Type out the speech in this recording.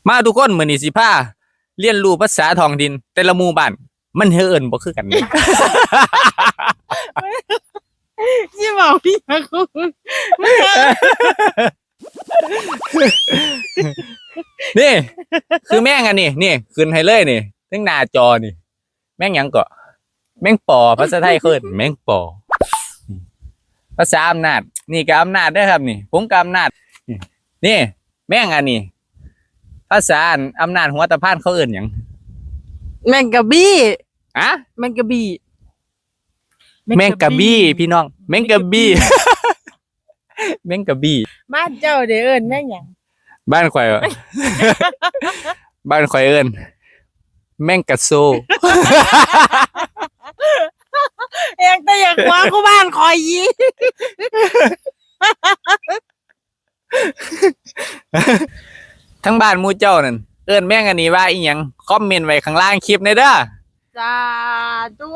มาทุกคนมื้อนี้สิพาเรียนรู้ภาษาท้องถิ่นแต่ละหมู่บ้านมันเอิ้นบ่คือกัน ยี่บอกพี่นะคุณ นี่คือแม่งอันนี้นี่ขึ้นให้เลยนี่ทั้งหน้าจอนี่แม่งหยังก็แม่งปอภาษาไทยเอิ้นแม่งปอภาษาอำนาจนี่ก็อำนาจเด้อครับนี่ผมก็อำนาจนี่แม่งอันนี้ภาษาอำนาจหัวตะพานเขาเอิ้นหยัง แมงกะบี้ อะ แมงกะบี้ แม่งกะบี้พี่น้องแม่งกะบี้ แม่งกะบี้ บ้านเจ้าเด้อเอิ้นแม่งหยัง บ้านข่อย บ้านข่อยเอิ้นแม่งกะโซ อยากแต่อยากว่ากูบ้านคอยยี ทั้งบ้านหมู่เจ้านั่นเอิ้นแม่งอันนี้ว่าอีหยังคอมเมนต์ไว้ข้างล่างคลิปในเด้อ จ้าจู